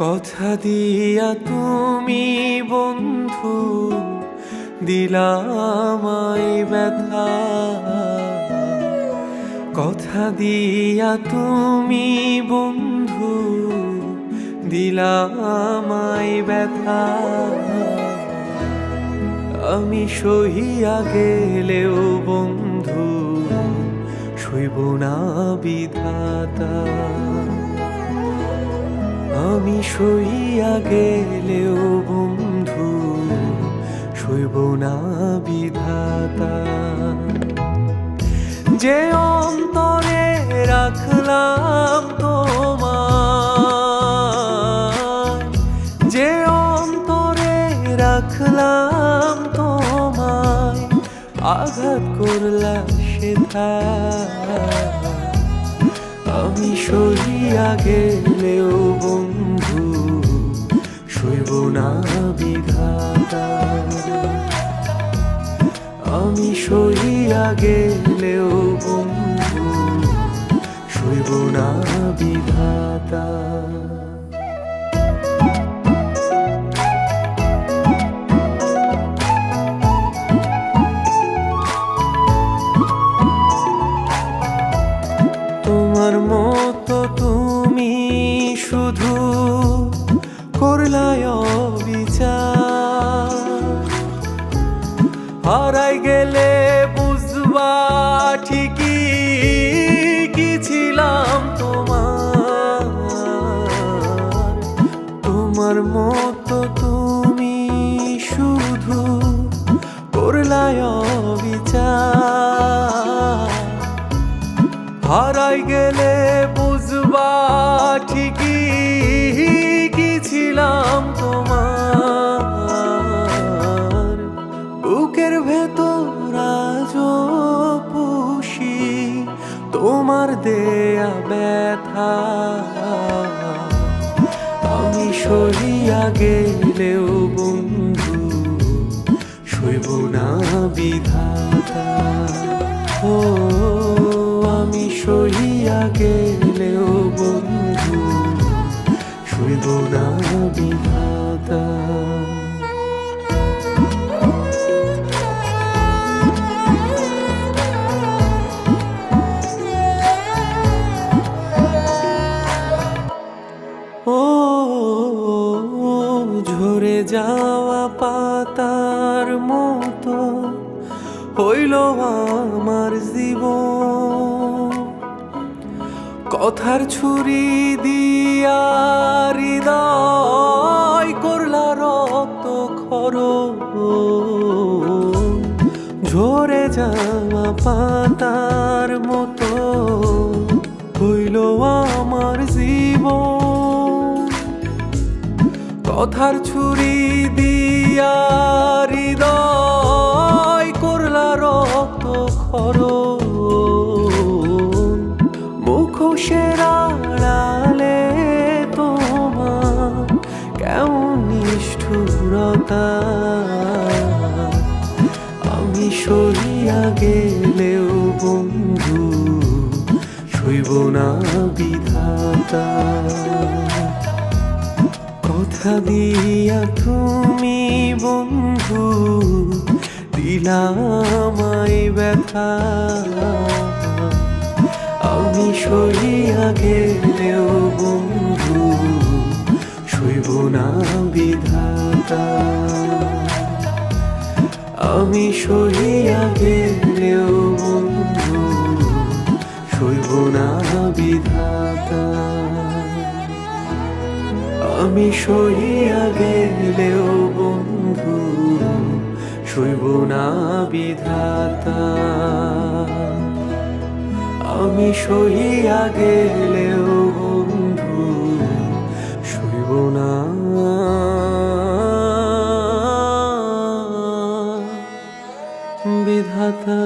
কথা দিয়া তুমি বন্ধু দিলামাই ব্যথা, কথা দিয়া তুমি বন্ধু দিলামাই ব্যথা। আমি সহিয়া গেলেও বন্ধু সইব না বিধাতা, আমি সইয়া গেলেও বন্ধু সইব না বিধাতা। যে অন্তরে রাখলাম তোমায়, যে অন্তরে রাখলাম তোমায়, আঘাত করলা সেথা। আমি সহিয়া গেলেও বন্ধু সইব না বিধাতা, আমি সহিয়া গেলেও বন্ধু সইব না বিধাতা। তোমার মতো তুমি শুধু করলাই অবিচার, হারাই গেলে বুঝবা ঠিকই কি ছিলাম তোমার। তোমার মতো তুমি শুধু করলাই অবিচার, হারাই গেলে বুঝবা ঠিকই কি ছিলাম তোমার। বুকের ভেতর আজও পুষি তোমার দেয়া ব্যথা, আমি সহিয়া গেলেও বন্ধু সইব না বিধাতা। ও আমি সহিয়া গেলেও বন্ধু সইব না বিধাতা। ও ঝরে যাওয়া পাতার মতো হইল আমার জীবন, কথার ছুরি দিয়া হৃদয় করলা রক্ত ক্ষরণ। ঝরে যাওয়া পাতার মতো হইল আমার জীবন, কথার ছুরি দিয়া হৃদয় করলা রক্ত ক্ষরণ। মুখোশের আড়ালে তোমার কেমন নিষ্ঠুরতা, আমি সহিয়া গেলেও বন্ধু সইব না বিধাতা। কথা দিয়া তুমি বন্ধু দিলামাই ব্যথা, আমি সহিয়া গেলেও বন্ধু সইব না বিধাতা, আমি সহিয়া গেলেও বন্ধু সইব না বিধাতা, আমি সহিয়া গেলেও বন্ধু সইব না বিধাতা, আমি সহিয়া গেলেও বন্ধু সইব না বিধাতা।